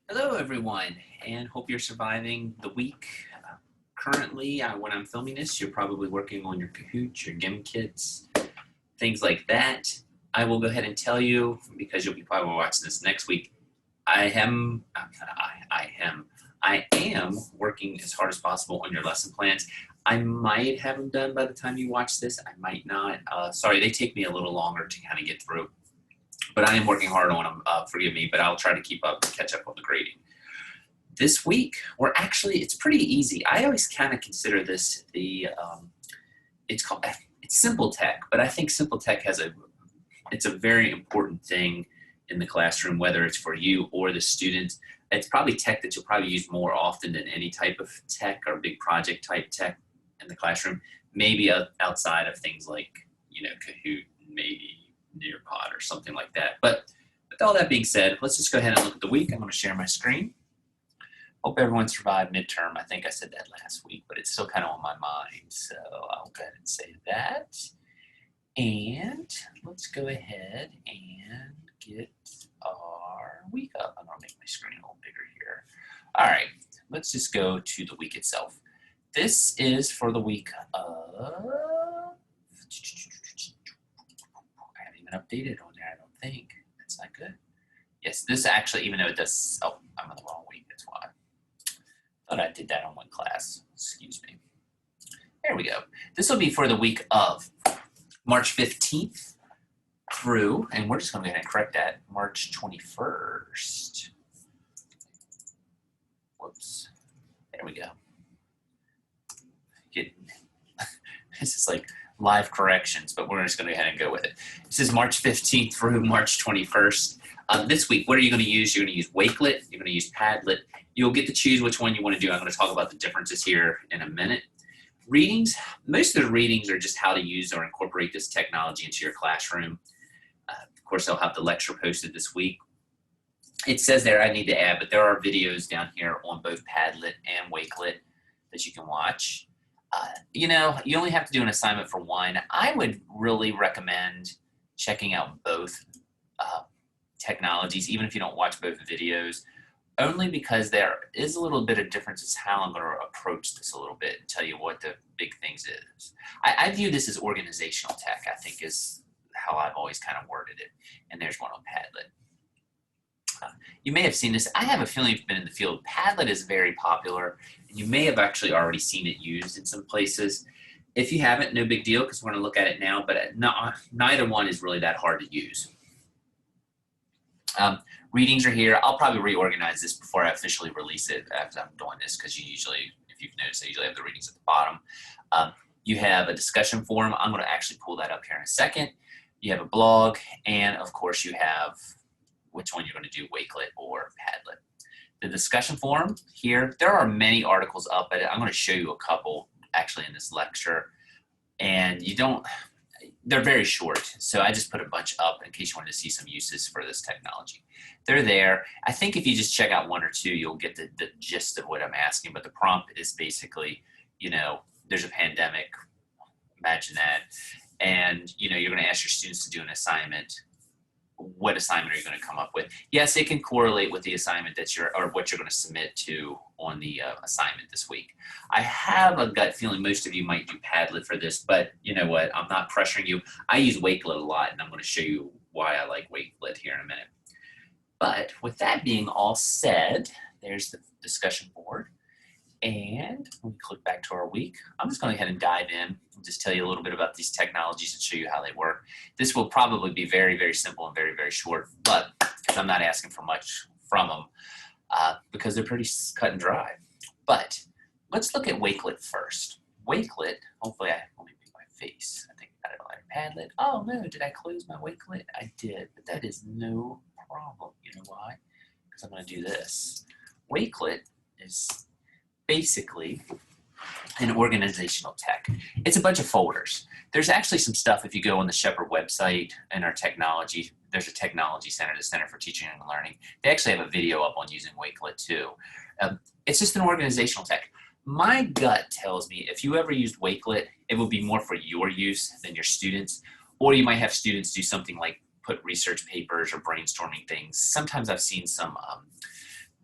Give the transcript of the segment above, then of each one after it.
Hello, everyone, and hope you're surviving the week. Currently, when I'm filming this, you're probably working on your Kahoot, your Gim kits, things like that. I will go ahead and tell you, because you'll be probably watching this next week, I am working as hard as possible on your lesson plans. I might have them done by the time you watch this. I might not. Sorry, they take me a little longer to kind of get through. But I am working hard on them, forgive me, but I'll try to keep up and catch up on the grading. This week, it's pretty easy. I always kind of consider this it's simple tech, but I think simple tech it's a very important thing in the classroom, whether it's for you or the students. It's probably tech that you'll probably use more often than any type of tech or big project type tech in the classroom, maybe outside of things like, Kahoot, maybe Nearpod or something like that. But with all that being said, let's just go ahead and look at the week. I'm going to share my screen. Hope everyone survived midterm. I think I said that last week, but it's still kind of on my mind. So I'll go ahead and say that. And let's go ahead and get our week up. I'm going to make my screen a little bigger here. All right, let's just go to the week itself. This is for the week of... I haven't even updated on there, I don't think. That's not good. Yes, this actually, even though it does... Oh, I'm on the wrong week, that's why. Thought I did that on one class. Excuse me. There we go. This will be for the week of March 15th through, and we're just going to go ahead and correct that, March 21st. Whoops. There we go. This is like live corrections, but we're just going to go ahead and go with it. This is March 15th through March 21st. This week, what are you going to use? You're going to use Wakelet. You're going to use Padlet. You'll get to choose which one you want to do. I'm going to talk about the differences here in a minute. Readings, most of the readings are just how to use or incorporate this technology into your classroom. Of course, I'll have the lecture posted this week. It says there I need to add, but there are videos down here on both Padlet and Wakelet that you can watch. You only have to do an assignment for one. I would really recommend checking out both technologies, even if you don't watch both videos, only because there is a little bit of difference in how I'm going to approach this a little bit and tell you what the big things is. I view this as organizational tech, I think is how I've always kind of worded it. And there's one on Padlet. You may have seen this. I have a feeling you've been in the field. Padlet is very popular. And you may have actually already seen it used in some places. If you haven't, no big deal, because we're going to look at it now, but neither one is really that hard to use. Readings are here. I'll probably reorganize this before I officially release it as I'm doing this, because you usually, if you've noticed, I usually have the readings at the bottom. You have a discussion forum. I'm going to actually pull that up here in a second. You have a blog, and of course you have which one you're going to do, Wakelet or Padlet. The discussion forum here, there are many articles up at it. I'm going to show you a couple actually in this lecture, and they're very short, so I just put a bunch up in case you wanted to see some uses for this technology. They're there. I think if you just check out one or two, you'll get the gist of what I'm asking, but the prompt is basically, there's a pandemic, imagine that, and you're going to ask your students to do an assignment. What assignment are you going to come up with? Yes, it can correlate with the assignment or what you're going to submit to on the assignment this week. I have a gut feeling most of you might do Padlet for this, but you know what? I'm not pressuring you. I use Wakelet a lot, and I'm going to show you why I like Wakelet here in a minute. But with that being all said, there's the discussion board. And when we click back to our week, I'm just going to go ahead and dive in and just tell you a little bit about these technologies and show you how they work. This will probably be very, very simple and very, very short, but because I'm not asking for much from them because they're pretty cut and dry. But let's look at Wakelet first. Wakelet, hopefully let me pick my face. I think I got it on Padlet. Oh no, did I close my Wakelet? I did, but that is no problem. You know why? Because I'm going to do this. Wakelet is basically an organizational tech. It's a bunch of folders. There's actually some stuff if you go on the Shepherd website and our technology, there's a technology center, the Center for Teaching and Learning. They actually have a video up on using Wakelet too. It's just an organizational tech. My gut tells me if you ever used Wakelet, it would be more for your use than your students, or you might have students do something like put research papers or brainstorming things. Sometimes I've seen some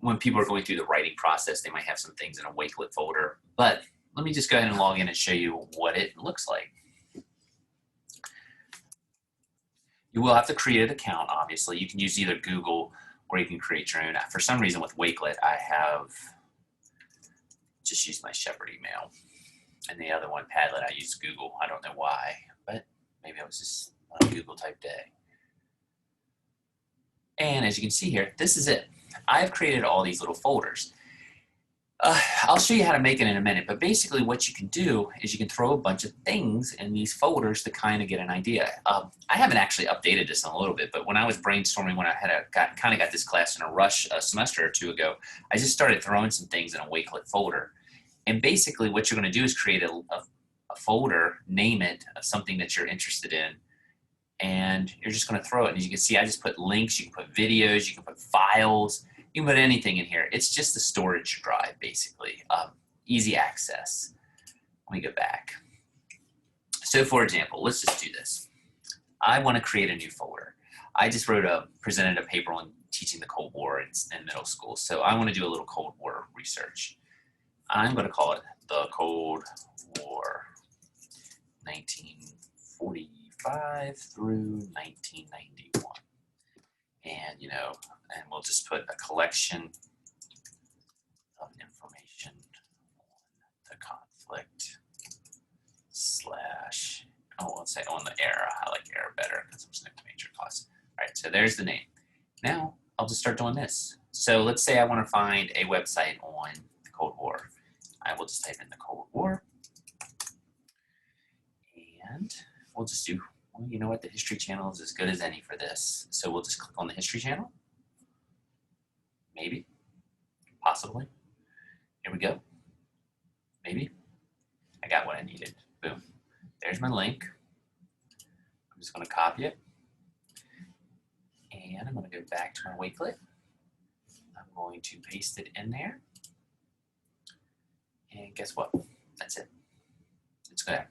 when people are going through the writing process, they might have some things in a Wakelet folder. But let me just go ahead and log in and show you what it looks like. You will have to create an account, obviously. You can use either Google or you can create your own. For some reason with Wakelet, I have just used my Shepherd email. And the other one, Padlet, I used Google. I don't know why, but maybe I was just on a Google type day. And as you can see here, this is it. I've created all these little folders. I'll show you how to make it in a minute, but basically what you can do is you can throw a bunch of things in these folders to kind of get an idea. I haven't actually updated this in a little bit, but when I was brainstorming, when I had kind of got this class in a rush a semester or two ago, I just started throwing some things in a Wakelet folder. And basically what you're going to do is create a folder, name it, of something that you're interested in, and you're just going to throw it. And as you can see, I just put links, you can put videos, you can put files, you can put anything in here. It's just a storage drive, basically. Easy access. Let me go back. So for example, let's just do this. I want to create a new folder. I just presented a paper on teaching the Cold War in middle school. So I want to do a little Cold War research. I'm going to call it the Cold War 1945 through 1991. And, and we'll just put a collection of information on the conflict let's say on the era. I like era better because I'm studying the major class. All right, so there's the name. Now I'll just start doing this. So let's say I want to find a website on the Cold War. I will just type in the Cold War. And we'll just do, well, you know what, the History Channel is as good as any for this. So we'll just click on the History Channel. Maybe, possibly. Here we go. Maybe. I got what I needed. Boom. There's my link. I'm just going to copy it. And I'm going to go back to my Wakelet. I'm going to paste it in there. And guess what? That's it. It's there.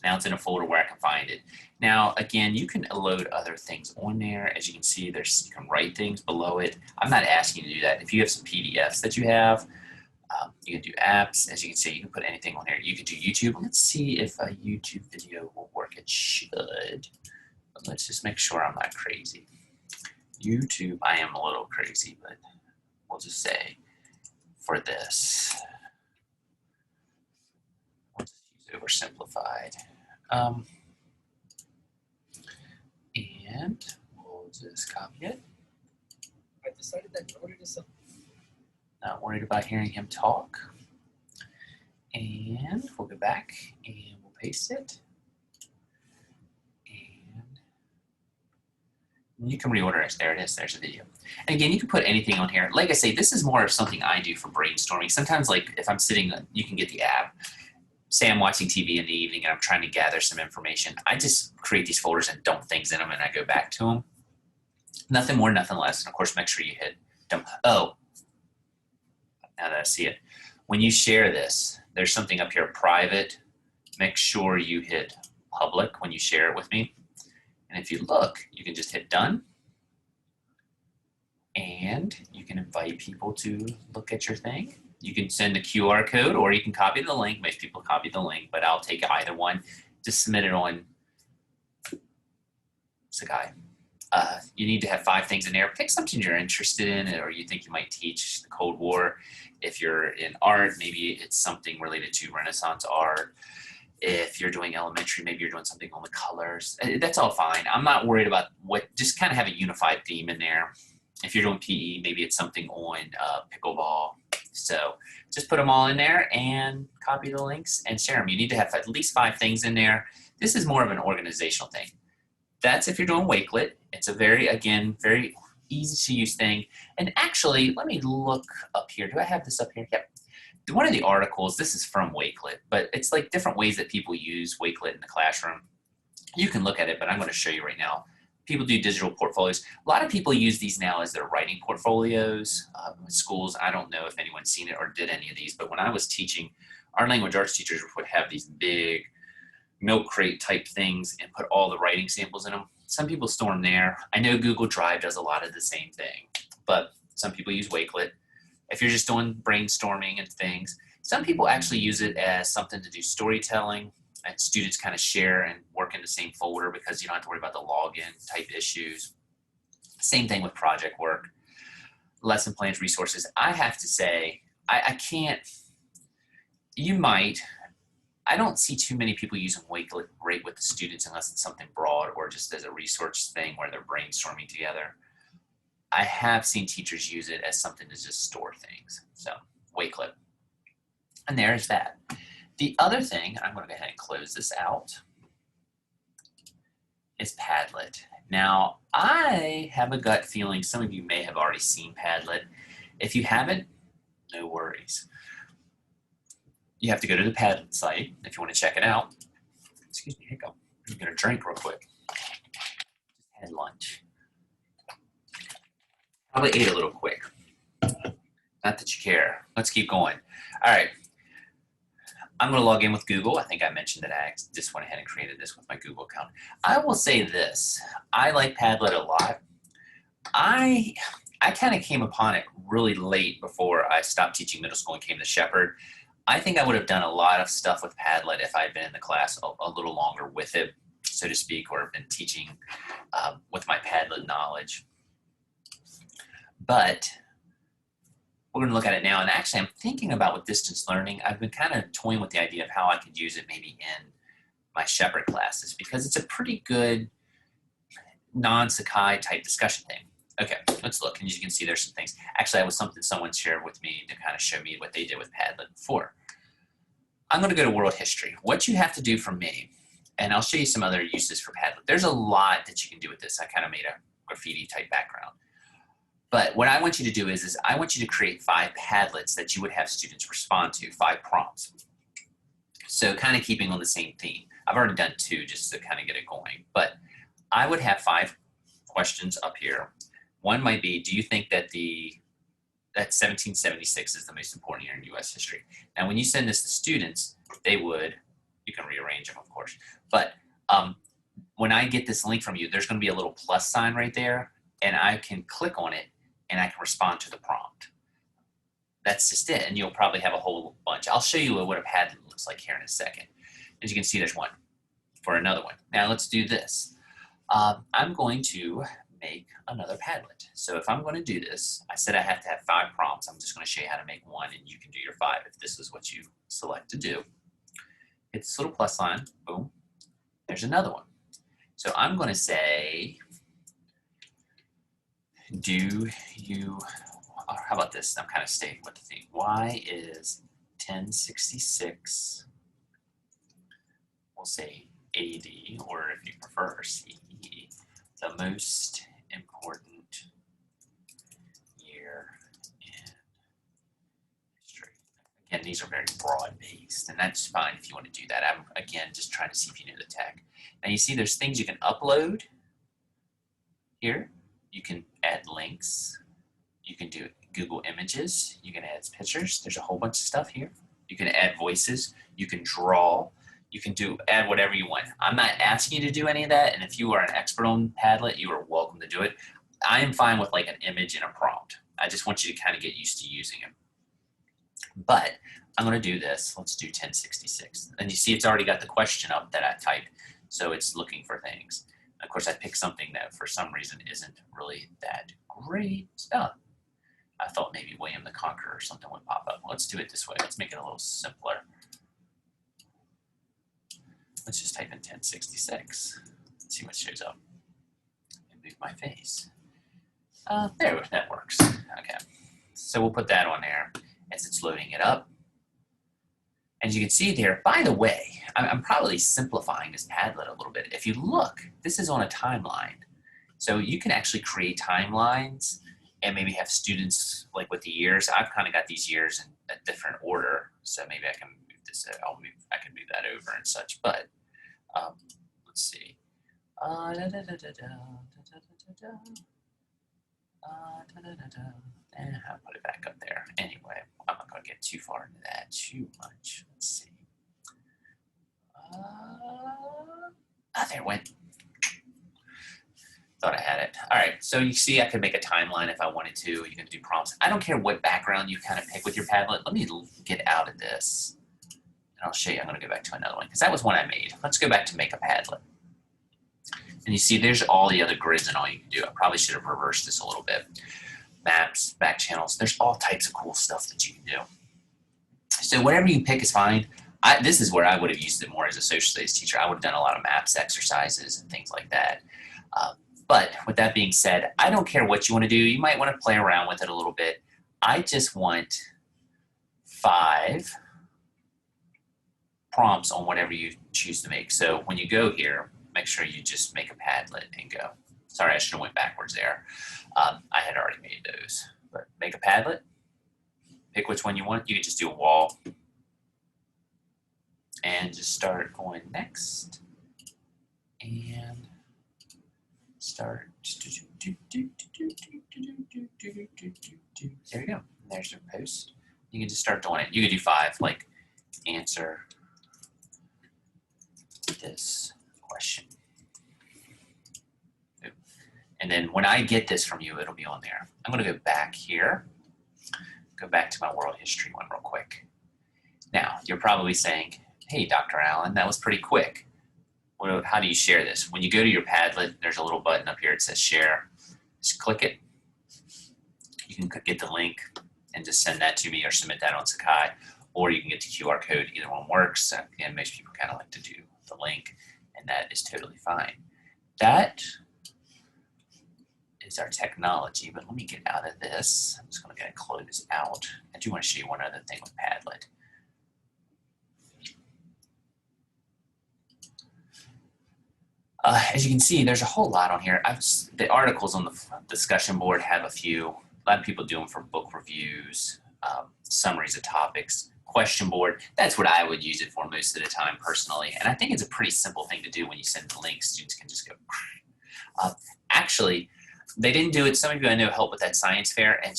Now it's in a folder where I can find it. Now, again, you can load other things on there. As you can see, you can write things below it. I'm not asking you to do that. If you have some PDFs that you have, you can do apps. As you can see, you can put anything on here. You can do YouTube. Let's see if a YouTube video will work. It should. But let's just make sure I'm not crazy. YouTube, I am a little crazy, but we'll just say for this, we'll just use oversimplified. And we'll just copy it. I decided that in order to Not worried about hearing him talk. And we'll go back and we'll paste it. And you can reorder it. There it is. There's a video. And again, you can put anything on here. Like I say, this is more of something I do for brainstorming. Sometimes, like if I'm sitting, you can get the app. Say I'm watching TV in the evening and I'm trying to gather some information. I just create these folders and dump things in them and I go back to them. Nothing more, nothing less. And of course, make sure you hit dump. Oh, now that I see it. When you share this, there's something up here, private. Make sure you hit public when you share it with me. And if you look, you can just hit done. And you can invite people to look at your thing. You can send a QR code or you can copy the link. Most people copy the link, but I'll take either one. Just submit it on Sakai. You need to have 5 things in there. Pick something you're interested in or you think you might teach the Cold War. If you're in art, maybe it's something related to Renaissance art. If you're doing elementary, maybe you're doing something on the colors. That's all fine. I'm not worried about what, just kind of have a unified theme in there. If you're doing PE, maybe it's something on pickleball. So just put them all in there and copy the links and share them. You need to have at least 5 things in there. This is more of an organizational thing. That's if you're doing Wakelet. It's a very easy to use thing. And actually, let me look up here. Do I have this up here? Yep. One of the articles, this is from Wakelet, but it's like different ways that people use Wakelet in the classroom. You can look at it, but I'm going to show you right now. People do digital portfolios. A lot of people use these now as their writing portfolios. Schools, I don't know if anyone's seen it or did any of these, but when I was teaching, our language arts teachers would have these big milk crate type things and put all the writing samples in them. Some people store them there. I know Google Drive does a lot of the same thing, but some people use Wakelet. if you're just doing brainstorming and things. Some people actually use it as something to do storytelling, and students kind of share and work in the same folder because you don't have to worry about the login type issues. Same thing with project work, lesson plans, resources. I have to say, I can't, you might, I don't see too many people using Wakelet right with the students unless it's something broad or just as a research thing where they're brainstorming together. I have seen teachers use it as something to just store things. So Wakelet. And there's that. The other thing, I'm going to go ahead and close this out, is Padlet. Now, I have a gut feeling some of you may have already seen Padlet. If you haven't, no worries. You have to go to the Padlet site if you want to check it out. Excuse me, hiccup. I'm going to drink real quick. Just had lunch. Probably ate a little quick. Not that you care. Let's keep going. All right. I'm going to log in with Google. I think I mentioned that I just went ahead and created this with my Google account. I will say this. I like Padlet a lot. I kind of came upon it really late before I stopped teaching middle school and came to Shepherd. I think I would have done a lot of stuff with Padlet if I had been in the class a little longer with it, so to speak, or been teaching with my Padlet knowledge. But we're going to look at it now. And actually, I'm thinking about with distance learning, I've been kind of toying with the idea of how I could use it maybe in my Shepherd classes because it's a pretty good non-Sakai type discussion thing. Okay, let's look. And as you can see, there's some things. Actually, that was something someone shared with me to kind of show me what they did with Padlet before. I'm going to go to world history. What you have to do for me, and I'll show you some other uses for Padlet. There's a lot that you can do with this. I kind of made a graffiti type background. But what I want you to do is I want you to create 5 Padlets that you would have students respond to, 5 prompts. So kind of keeping on the same theme. I've already done 2 just to kind of get it going. But I would have 5 questions up here. One might be, do you think that that 1776 is the most important year in U.S. history? Now, when you send this to students, they would, you can rearrange them, of course. But when I get this link from you, there's going to be a little plus sign right there, and I can click on it, and I can respond to the prompt. That's just it, and you'll probably have a whole bunch. I'll show you what a Padlet looks like here in a second. As you can see, there's one for another one. Now let's do this. I'm going to make another Padlet. So if I'm going to do this, I said I have to have 5 prompts. I'm just going to show you how to make one, and you can do your 5 if this is what you select to do. Hit this little plus sign, boom. There's another one. So I'm going to say, do you, or how about this? I'm kind of staying with the theme. Why is 1066, we'll say AD, or if you prefer CE, the most important year in history? Again, these are very broad-based, and that's fine if you want to do that. I'm, again, just trying to see if you know the tech. Now you see there's things you can upload here. You can add links. You can do Google Images. You can add pictures. There's a whole bunch of stuff here. You can add voices. You can draw. You can add whatever you want. I'm not asking you to do any of that, and if you are an expert on Padlet, you are welcome to do it. I am fine with like an image and a prompt. I just want you to kind of get used to using it. But I'm going to do this. Let's do 1066. And you see it's already got the question up that I typed, so it's looking for things. Of course, I picked something that for some reason isn't really that great. Oh, I thought maybe William the Conqueror or something would pop up. Let's do it this way. Let's make it a little simpler. Let's just type in 1066. Let's see what shows up. And move my face. There, that works. Okay. So we'll put that on there as it's loading it up. And as you can see there, by the way, I'm probably simplifying this Padlet a little bit. If you look, this is on a timeline. So you can actually create timelines and maybe have students like with the years. I've kind of got these years in a different order. So maybe I can move this, I can move that over and such. But let's see. And I'll put it back up there. Anyway, I'm not going to get too far into that too much. Let's see. There it went. Thought I had it. All right, so you see I could make a timeline if I wanted to. You can do prompts. I don't care what background you kind of pick with your Padlet. Let me get out of this. And I'll show you. I'm going to go back to another one because that was one I made. Let's go back to make a Padlet. And you see there's all the other grids and all you can do. I probably should have reversed this a little bit. Maps, back channels. There's all types of cool stuff that you can do. So whatever you pick is fine. This is where I would have used it more as a social studies teacher. I would have done a lot of maps exercises and things like that. But with that being said, I don't care what you want to do. You might want to play around with it a little bit. I just want 5 prompts on whatever you choose to make. So when you go here, make sure you just make a Padlet and go. Sorry, I should have went backwards there. I had already made those. But make a Padlet. Pick which one you want. You can just do a wall. And just start going next. And start. There you go. There's your post. You can just start doing it. You can do 5, like answer this question. And then when I get this from you, it'll be on there. I'm going to go back here. Go back to my world history one real quick. Now, you're probably saying, hey, Dr. Allen, that was pretty quick. Well, how do you share this? When you go to your Padlet, there's a little button up here. It says share. Just click it. You can get the link and just send that to me or submit that on Sakai, or you can get the QR code. Either one works. And most people kind of like to do the link, and that is totally fine. That is our technology, but let me get out of this. I'm just going to close out. I do want to show you one other thing with Padlet. As you can see, there's a whole lot on here. The articles on the discussion board have a few. A lot of people do them for book reviews, summaries of topics. Question board, that's what I would use it for most of the time personally. And I think it's a pretty simple thing to do when you send the link. Students can just go. Actually, they didn't do it. Some of you I know helped with that science fair. And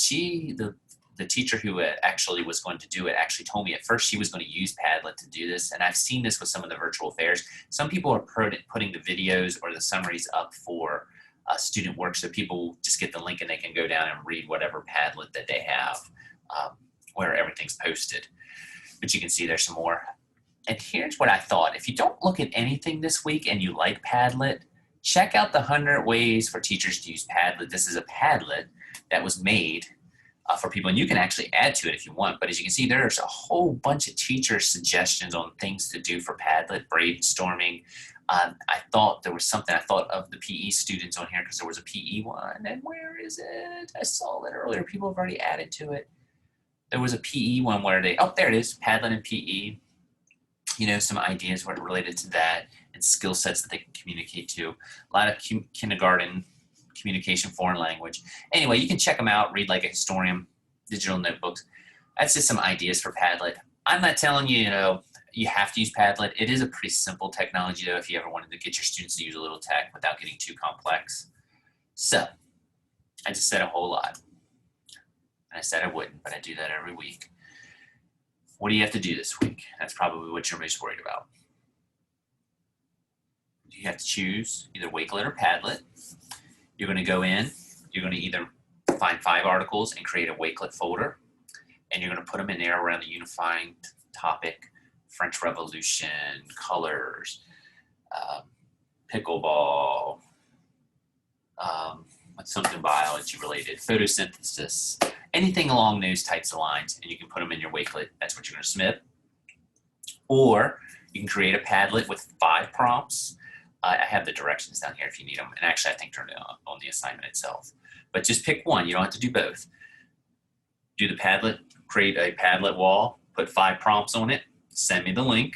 the teacher who actually was going to do it actually told me at first she was going to use Padlet to do this. And I've seen this with some of the virtual fairs. Some people are putting the videos or the summaries up for student work, so people just get the link and they can go down and read whatever Padlet that they have where everything's posted. But you can see there's some more. And here's what I thought. If you don't look at anything this week and you like Padlet, check out the 100 ways for teachers to use Padlet. This is a Padlet that was made for people, and you can actually add to it if you want. But as you can see, there's a whole bunch of teacher suggestions on things to do for Padlet, brainstorming. I thought there was something, I thought of the PE students on here because there was a PE one. And where is it? I saw it earlier. People have already added to it. There was a PE one where oh, there it is, Padlet and PE. You know, some ideas were related to that and skill sets that they can communicate to. A lot of kindergarten communication, foreign language. Anyway, you can check them out, read like a historian, digital notebooks. That's just some ideas for Padlet. I'm not telling you, you have to use Padlet. It is a pretty simple technology, though, if you ever wanted to get your students to use a little tech without getting too complex. So, I just said a whole lot. And I said I wouldn't, but I do that every week. What do you have to do this week? That's probably what you're most worried about. You have to choose either Wakelet or Padlet. You're going to go in, you're going to either find 5 articles and create a Wakelet folder, and you're going to put them in there around the unifying topic, French Revolution, colors, pickleball, something biology related, photosynthesis, anything along those types of lines, and you can put them in your Wakelet. That's what you're going to submit. Or you can create a Padlet with 5 prompts. I have the directions down here if you need them. And actually, I think they're on the assignment itself. But just pick one. You don't have to do both. Do the Padlet, create a Padlet wall, put 5 prompts on it, send me the link.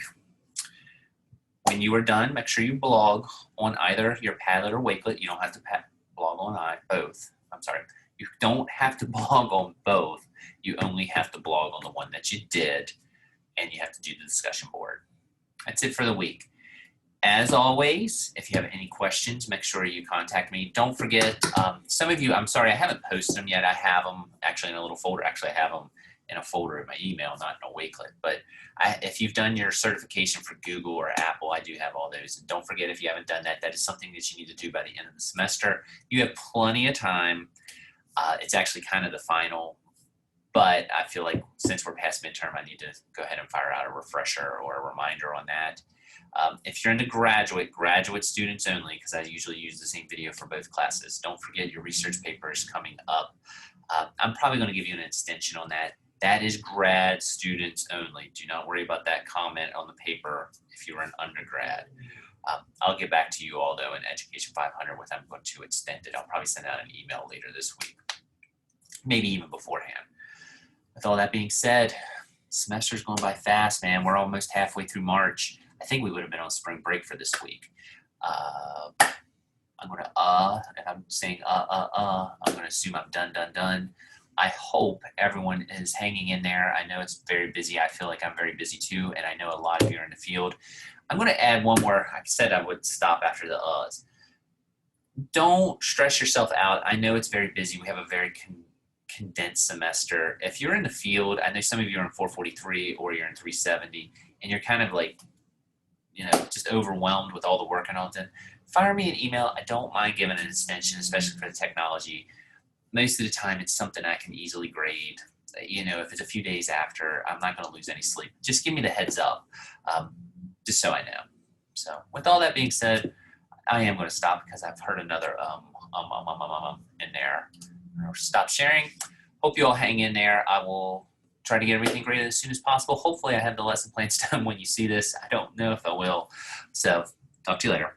When you are done, make sure you blog on either your Padlet or Wakelet. You don't have to blog on both. I'm sorry. You don't have to blog on both. You only have to blog on the one that you did, and you have to do the discussion board. That's it for the week. As always, if you have any questions, make sure you contact me. Don't forget, some of you, I'm sorry, I haven't posted them yet. I have them actually in a little folder. Actually, I have them in a folder in my email, not in a Wakelet. But if you've done your certification for Google or Apple, I do have all those. And don't forget, if you haven't done that, that is something that you need to do by the end of the semester. You have plenty of time. It's actually kind of the final, but I feel like since we're past midterm, I need to go ahead and fire out a refresher or a reminder on that. If you're into graduate students only, because I usually use the same video for both classes, don't forget your research paper is coming up. I'm probably going to give you an extension on that. That is grad students only. Do not worry about that comment on the paper if you're an undergrad. I'll get back to you all though in Education 500 with I'm going to extend it. I'll probably send out an email later this week, maybe even beforehand. With all that being said, semester's going by fast, man. We're almost halfway through March. I think we would have been on spring break for this week. I'm going to, if I'm saying I'm going to assume I'm done. I hope everyone is hanging in there. I know it's very busy. I feel like I'm very busy too, and I know a lot of you are in the field. I'm going to add one more. I said I would stop after the uhs. Don't stress yourself out. I know it's very busy. We have a very condensed semester. If you're in the field, I know some of you are in 443 or you're in 370, and you're kind of like, just overwhelmed with all the work and all that, fire me an email. I don't mind giving an extension, especially for the technology. Most of the time, it's something I can easily grade. If it's a few days after, I'm not going to lose any sleep. Just give me the heads up, just so I know. So with all that being said, I am going to stop because I've heard another in there. I'll stop sharing. Hope you all hang in there. I will try to get everything graded as soon as possible. Hopefully I have the lesson plans done when you see this. I don't know if I will. So talk to you later.